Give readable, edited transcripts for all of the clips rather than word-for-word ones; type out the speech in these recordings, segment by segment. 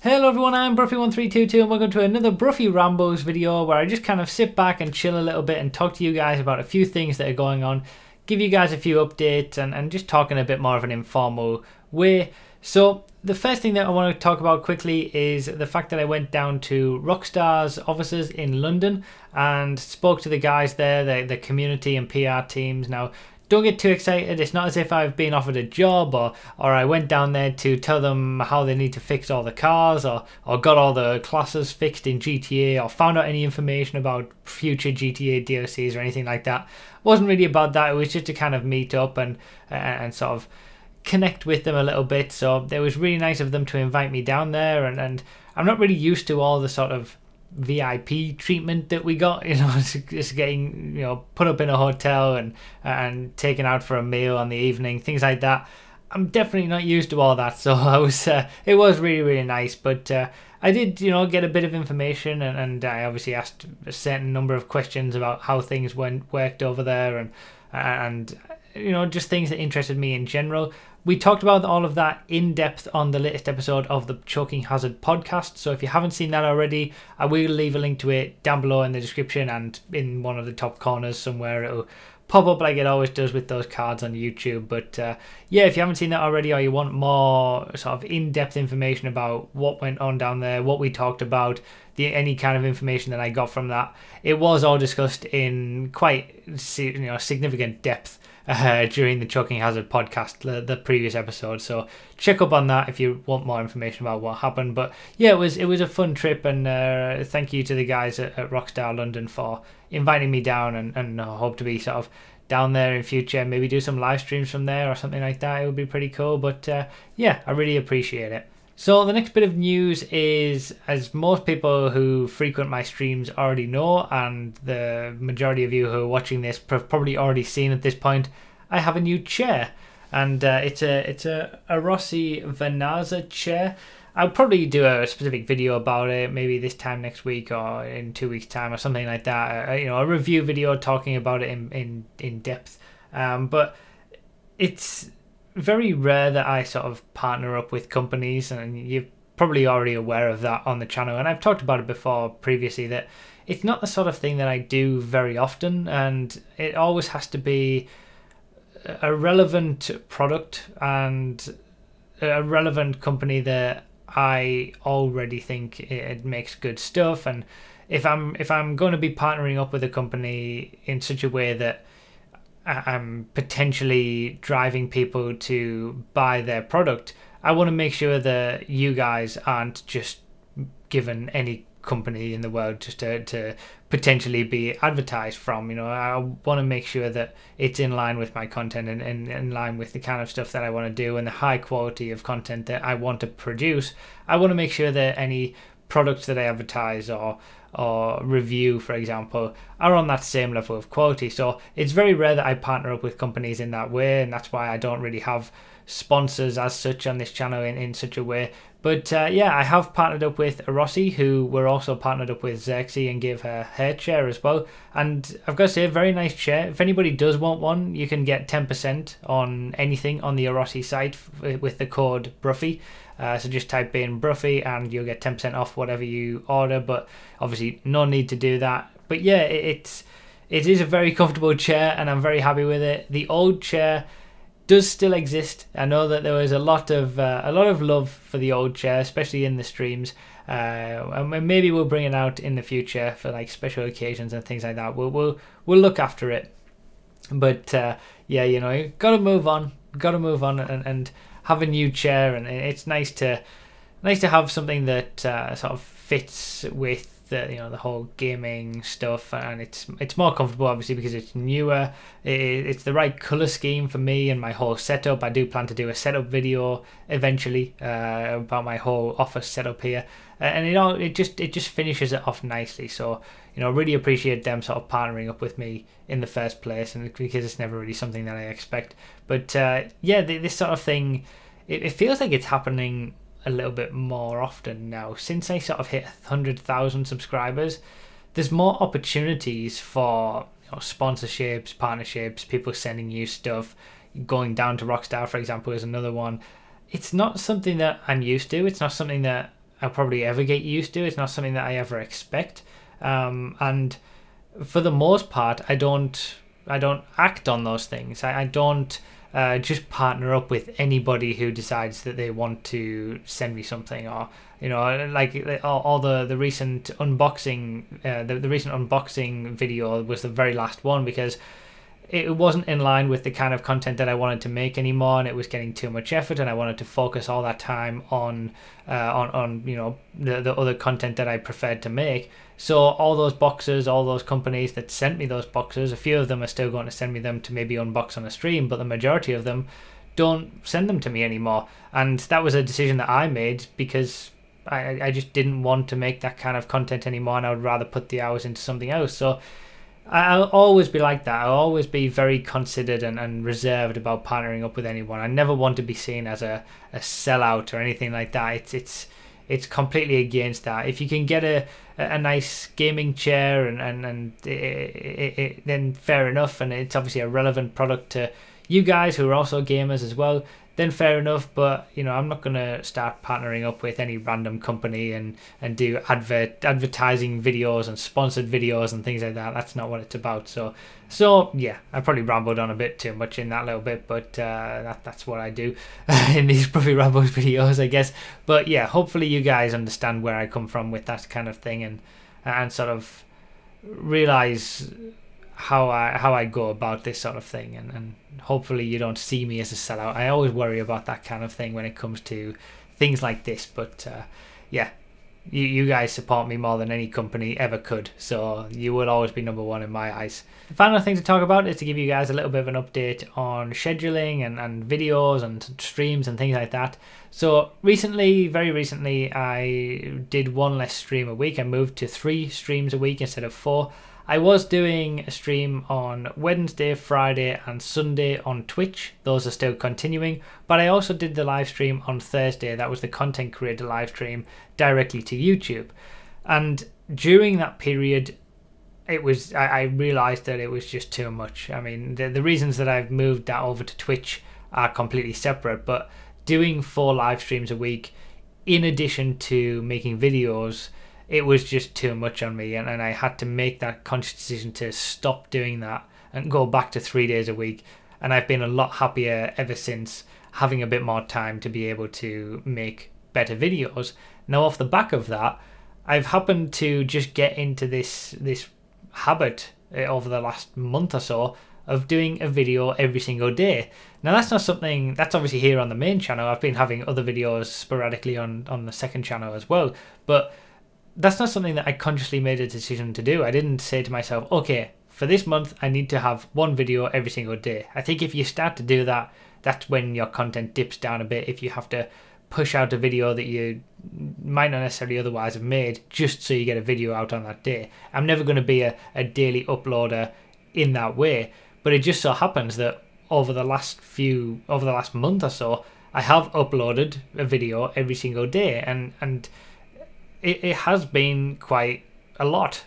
Hello everyone, I'm Broughy1322 and welcome to another Broughy Rambles video where I just kind of sit back and chill a little bit and talk to you guys about a few things that are going on, give you guys a few updates and just talk in a bit more of an informal way. So the first thing that I want to talk about quickly is the fact that I went down to Rockstar's offices in London and spoke to the guys there, the community and PR teams. Now, don't get too excited. It's not as if I've been offered a job or I went down there to tell them how they need to fix all the cars or got all the classes fixed in GTA or found out any information about future GTA DLCs or anything like that. It wasn't really about that. It was just to kind of meet up and sort of connect with them a little bit. So it was really nice of them to invite me down there, and I'm not really used to all the sort of VIP treatment that we got, just getting, put up in a hotel and taken out for a meal on the evening, things like that. I'm definitely not used to all that, so it was really, really nice. But I did, get a bit of information, and I obviously asked a certain number of questions about how things worked over there, and just things that interested me in general. We talked about all of that in depth on the latest episode of the Choking Hazard podcast. So if you haven't seen that already, I will leave a link to it down below in the description and in one of the top corners somewhere. It'll pop up like it always does with those cards on YouTube. But yeah, if you haven't seen that already, or you want more sort of in-depth information about what went on down there, what we talked about, any kind of information that I got from that, it was all discussed in quite significant depth during the Choking Hazard podcast, the previous episode. So check up on that if you want more information about what happened. But yeah, it was a fun trip, and thank you to the guys at Rockstar London for inviting me down, and I hope to be sort of down there in future, maybe do some live streams from there or something like that. It would be pretty cool. But yeah, I really appreciate it. So the next bit of news is, as most people who frequent my streams already know, and the majority of you who are watching this have probably already seen at this point, I have a new chair, and it's a Rossi Venaza chair. I'll probably do a specific video about it, maybe this time next week or in 2 weeks' time or something like that. A review video talking about it in depth. But it's very rare that I sort of partner up with companies, and you're probably already aware of that on the channel, and I've talked about it before previously, that it's not the sort of thing that I do very often, and it always has to be a relevant product and a relevant company that I already think it makes good stuff. And if I'm going to be partnering up with a company in such a way that I'm potentially driving people to buy their product, I want to make sure that you guys aren't just given any company in the world just to potentially be advertised from. I want to make sure that it's in line with my content and in line with the kind of stuff that I want to do and the high quality of content that I want to produce. I want to make sure that any products that I advertise or review, for example, are on that same level of quality. So it's very rare that I partner up with companies in that way, and that's why I don't really have sponsors as such on this channel in such a way. But yeah, I have partnered up with Rossi, who we're also partnered up with Xerxes, and gave her chair as well. And I've got to say, a very nice chair. If anybody does want one, you can get 10% on anything on the Rossi site with the code Broughy. So just type in Broughy and you'll get 10% off whatever you order, but obviously no need to do that. But yeah, it is a very comfortable chair, and I'm very happy with it. The old chair does still exist. I know that there was a lot of love for the old chair, especially in the streams, and maybe we'll bring it out in the future for like special occasions and things like that. We'll look after it. But yeah, gotta move on and have a new chair, and it's nice to have something that sort of fits with the whole gaming stuff, and it's more comfortable obviously because it's newer. It's the right color scheme for me and my whole setup. I do plan to do a setup video eventually about my whole office setup here, and it just finishes it off nicely. So really appreciate them sort of partnering up with me in the first place, and because it's never really something that I expect. But yeah, this sort of thing, it feels like it's happening a little bit more often now. Since I sort of hit 100,000 subscribers, there's more opportunities for sponsorships, partnerships, people sending you stuff. Going down to Rockstar, for example, is another one. It's not something that I'm used to. It's not something that I'll probably ever get used to. It's not something that I ever expect. And for the most part, I don't act on those things. I don't just partner up with anybody who decides that they want to send me something, or like all the recent unboxing, the recent unboxing video was the very last one, because it wasn't in line with the kind of content that I wanted to make anymore, and it was getting too much effort, and I wanted to focus all that time on the other content that I preferred to make. So all those boxes, all those companies that sent me those boxes, a few of them are still going to send me them to maybe unbox on a stream, but the majority of them don't send them to me anymore. And that was a decision that I made because I just didn't want to make that kind of content anymore, and I would rather put the hours into something else. So I'll always be like that. I'll always be very considered and reserved about partnering up with anyone. I never want to be seen as a sellout or anything like that. It's completely against that. If you can get a nice gaming chair and then fair enough, and it's obviously a relevant product to you guys who are also gamers as well, then fair enough. But I'm not gonna start partnering up with any random company and do advertising videos and sponsored videos and things like that. That's not what it's about. So yeah, I probably rambled on a bit too much in that little bit, but that's what I do in these Broughy Rambles videos, I guess. But yeah, hopefully you guys understand where I come from with that kind of thing, and sort of realize how I go about this sort of thing, and hopefully you don't see me as a sellout. I always worry about that kind of thing when it comes to things like this, but yeah, you guys support me more than any company ever could, so you will always be number one in my eyes. The final thing to talk about is to give you guys a little bit of an update on scheduling and videos and streams and things like that. So very recently, I did one less stream a week. I moved to 3 streams a week instead of 4. I was doing a stream on Wednesday, Friday and Sunday on Twitch. Those are still continuing, but I also did the live stream on Thursday. That was the content creator live stream directly to YouTube. And during that period, I realized that it was just too much. I mean, the reasons that I've moved that over to Twitch are completely separate, but doing 4 live streams a week in addition to making videos, it was just too much on me, and I had to make that conscious decision to stop doing that and go back to 3 days a week. And I've been a lot happier ever since, having a bit more time to be able to make better videos. Now, off the back of that, I've happened to just get into this habit over the last month or so of doing a video every single day. Now, that's not something that's obviously here on the main channel. I've been having other videos sporadically on the second channel as well, but that's not something that I consciously made a decision to do. I didn't say to myself, okay, for this month I need to have 1 video every single day. I think if you start to do that, that's when your content dips down a bit. If you have to push out a video that you might not necessarily otherwise have made just so you get a video out on that day. I'm never going to be a daily uploader in that way, but it just so happens that over the last month or so, I have uploaded a video every single day, and it has been quite a lot.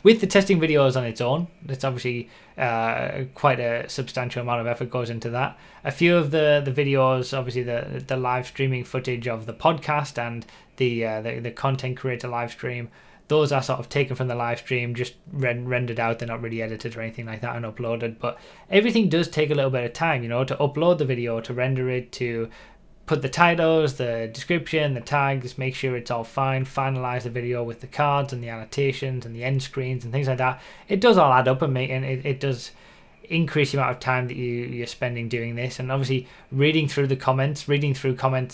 With the testing videos on its own, it's obviously quite a substantial amount of effort goes into that. A few of the videos, obviously the live streaming footage of the podcast and the content creator live stream, those are sort of taken from the live stream, just rendered out. They're not really edited or anything like that and uploaded, but everything does take a little bit of time, to upload the video, to render it, to put the titles, the description, the tags, make sure it's all fine, finalize the video with the cards and the annotations and the end screens and things like that. It does all add up, and it does increase the amount of time that you're spending doing this. And obviously reading through comments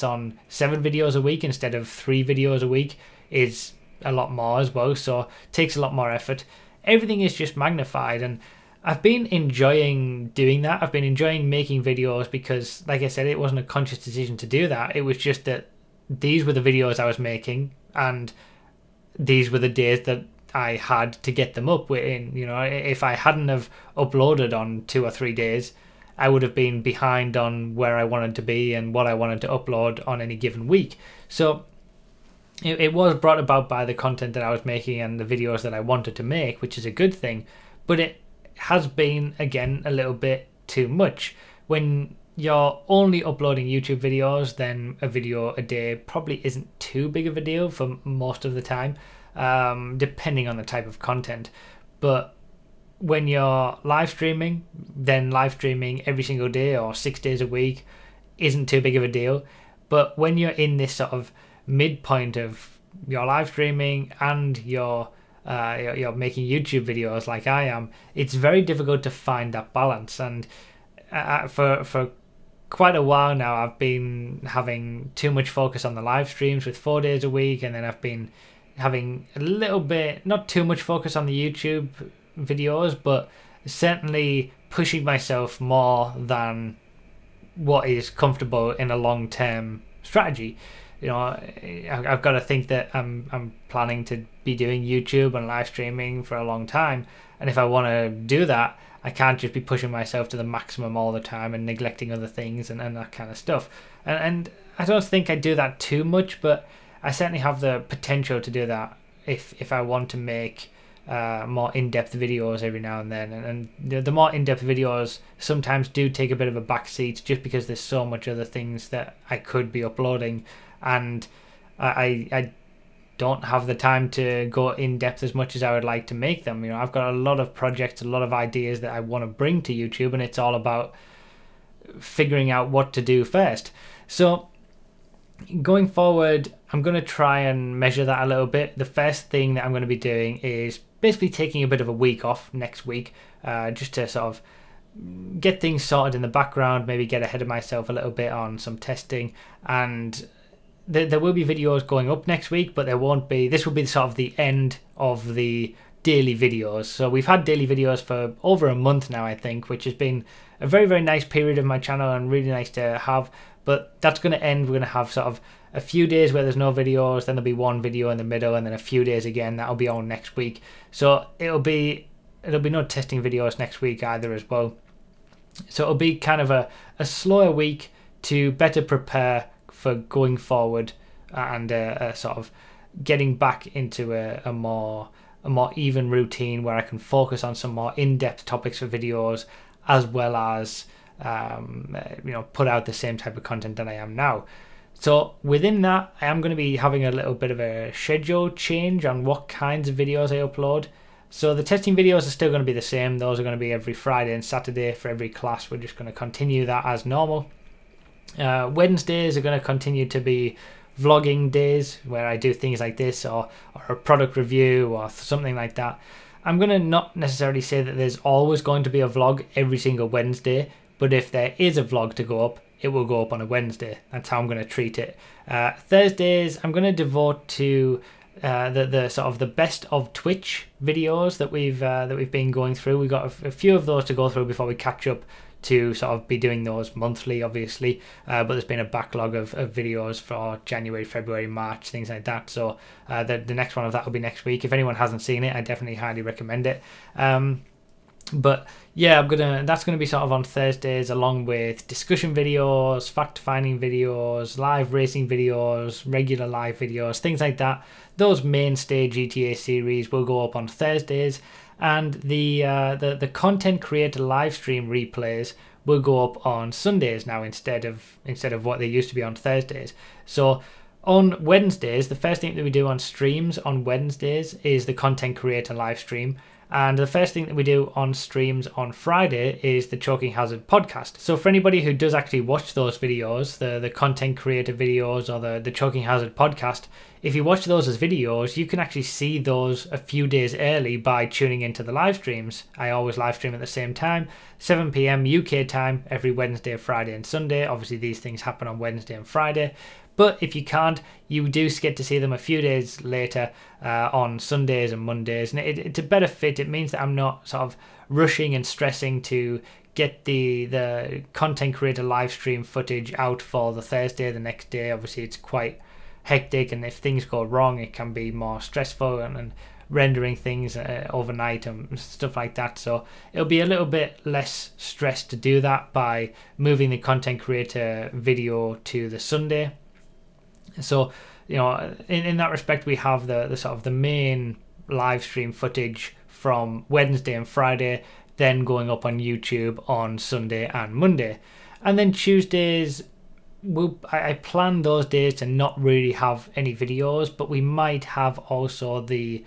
on 7 videos a week instead of 3 videos a week is a lot more as well, so it takes a lot more effort. Everything is just magnified, and I've been enjoying doing that. I've been enjoying making videos because, like I said, it wasn't a conscious decision to do that. It was just that these were the videos I was making, and these were the days that I had to get them up in. If I hadn't have uploaded on 2 or 3 days, I would have been behind on where I wanted to be and what I wanted to upload on any given week. So it was brought about by the content that I was making and the videos that I wanted to make, which is a good thing, but it has been, again, a little bit too much. When you're only uploading YouTube videos, then a video a day probably isn't too big of a deal for most of the time, depending on the type of content. But when you're live streaming, then live streaming every single day or 6 days a week isn't too big of a deal. But when you're in this sort of midpoint of your live streaming and you're making YouTube videos like I am, it's very difficult to find that balance. And for quite a while now, I've been having too much focus on the live streams with 4 days a week, and then I've been having a little bit, not too much focus on the YouTube videos, but certainly pushing myself more than what is comfortable in a long-term strategy. You know, I've got to think that I'm planning to be doing YouTube and live streaming for a long time, and if I want to do that, I can't just be pushing myself to the maximum all the time and neglecting other things and that kind of stuff. And I don't think I do that too much, but I certainly have the potential to do that if I want to make more in-depth videos every now and then. And the more in-depth videos sometimes do take a bit of a backseat just because there's so much other things that I could be uploading, and I don't have the time to go in depth as much as I would like to make them. You know, I've got a lot of projects, a lot of ideas that I want to bring to YouTube, and it's all about figuring out what to do first. So going forward, I'm going to try and measure that a little bit. The first thing that I'm going to be doing is basically taking a bit of a week off next week, just to sort of get things sorted in the background, maybe get ahead of myself a little bit on some testing. And there will be videos going up next week, but there won't be, this will be sort of the end of the daily videos. So we've had daily videos for over a month now, I think, which has been a very, very nice period of my channel and really nice to have. But that's going to end. We're going to have sort of a few days where there's no videos, then there'll be one video in the middle, and then a few days again. That'll be on next week. So it'll be no testing videos next week either as well. So it'll be kind of a slower week to better prepare for going forward and sort of getting back into a more even routine where I can focus on some more in-depth topics for videos, as well as put out the same type of content that I am now. So within that, I am going to be having a little bit of a schedule change on what kinds of videos I upload. So the testing videos are still going to be the same. Those are going to be every Friday and Saturday for every class. We're just going to continue that as normal. Wednesdays are going to continue to be vlogging days where I do things like this, or a product review or something like that. I'm going to not necessarily say that there's always going to be a vlog every single Wednesday, but if there is a vlog to go up, it will go up on a Wednesday. That's how I'm going to treat it. Thursdays, I'm going to devote to the sort of the best of Twitch videos that we've been going through. We've got a few of those to go through before we catch up to sort of be doing those monthly, obviously, but there's been a backlog of videos for January, February, March, things like that. So the next one of that will be next week. If anyone hasn't seen it, I definitely highly recommend it. But yeah, that's gonna be sort of on Thursdays, along with discussion videos, fact-finding videos, live racing videos, regular live videos, things like that. Those mainstay GTA series will go up on Thursdays, and the content creator live stream replays will go up on Sundays now instead of what they used to be on Thursdays. So on Wednesdays, the first thing that we do on streams on Wednesdays is the content creator live stream. And the first thing that we do on streams on Friday is the Choking Hazard podcast. So for anybody who does actually watch those videos, the content creator videos or the Choking Hazard podcast, if you watch those as videos, you can actually see those a few days early by tuning into the live streams. I always live stream at the same time, 7 PM UK time, every Wednesday, Friday and Sunday. Obviously these things happen on Wednesday and Friday. But if you can't, you do get to see them a few days later on Sundays and Mondays. And it's a better fit. It means that I'm not sort of rushing and stressing to get the content creator live stream footage out for the Thursday the next day. Obviously, it's quite hectic, and if things go wrong, it can be more stressful and rendering things overnight and stuff like that. So it'll be a little bit less stress to do that by moving the content creator video to the Sunday. So, you know, in that respect, we have the sort of the main live stream footage from Wednesday and Friday, then going up on YouTube on Sunday and Monday. And then Tuesdays, I plan those days to not really have any videos, but we might have also the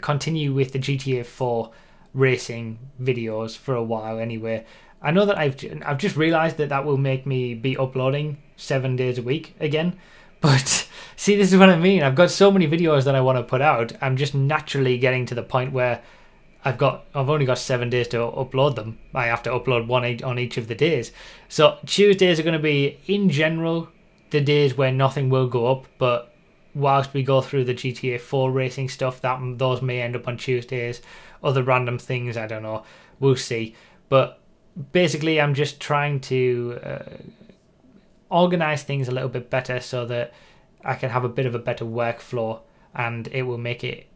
continue with the GTA 4 racing videos for a while anyway. I know that I've just realized that will make me be uploading 7 days a week again, but see, this is what I mean. I've got so many videos that I want to put out. I'm just naturally getting to the point where I've only got 7 days to upload them. I have to upload one on each of the days. So Tuesdays are going to be, in general, the days where nothing will go up, but whilst we go through the GTA 4 racing stuff, those may end up on Tuesdays. Other random things, I don't know. We'll see. But basically, I'm just trying to organize things a little bit better so that I can have a bit of a better workflow, and it will make it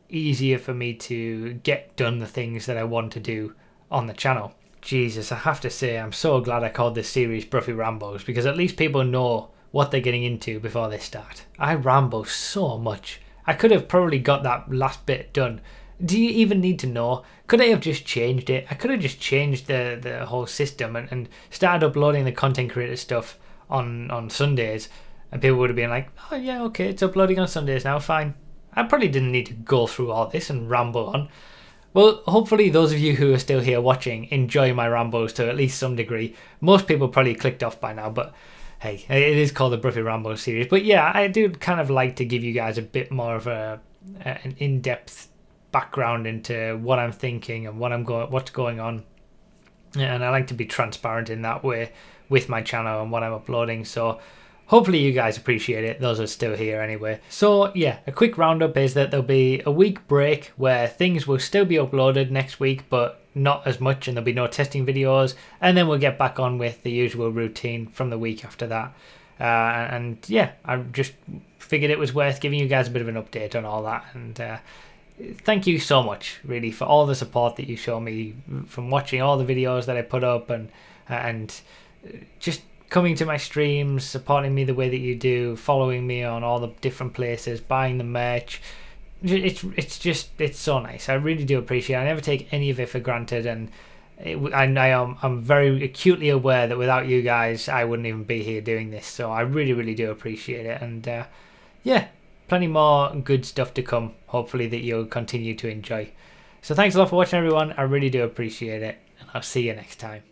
easier for me to get done the things that I want to do on the channel. Jesus, I have to say, I'm so glad I called this series Broughy Rambles, because at least people know what they're getting into before they start. I ramble so much. I could have probably got that last bit done. Do you even need to know? Could I have just changed it? I could have just changed the whole system and started uploading the content creator stuff on Sundays, and people would have been like, oh yeah, okay, it's uploading on Sundays now, fine. I probably didn't need to go through all this and ramble on. Well, hopefully those of you who are still here watching enjoy my rambles to at least some degree. Most people probably clicked off by now, but hey, it is called the Broughy Rambles series. But yeah, I do kind of like to give you guys a bit more of an in-depth background into what I'm thinking and what's going on. And I like to be transparent in that way with my channel and what I'm uploading. So hopefully you guys appreciate it, those are still here anyway. So yeah, a quick roundup is that there'll be a week break where things will still be uploaded next week, but not as much, and there'll be no testing videos, and then we'll get back on with the usual routine from the week after that. And yeah, I just figured it was worth giving you guys a bit of an update on all that, and thank you so much really for all the support that you show me from watching all the videos that I put up, and just coming to my streams, supporting me the way that you do, following me on all the different places, buying the merch. It's so nice. I really do appreciate it. I never take any of it for granted, and I'm very acutely aware that without you guys I wouldn't even be here doing this. So I really do appreciate it, and yeah, plenty more good stuff to come, hopefully, that you'll continue to enjoy. So thanks a lot for watching, everyone. I really do appreciate it, and I'll see you next time.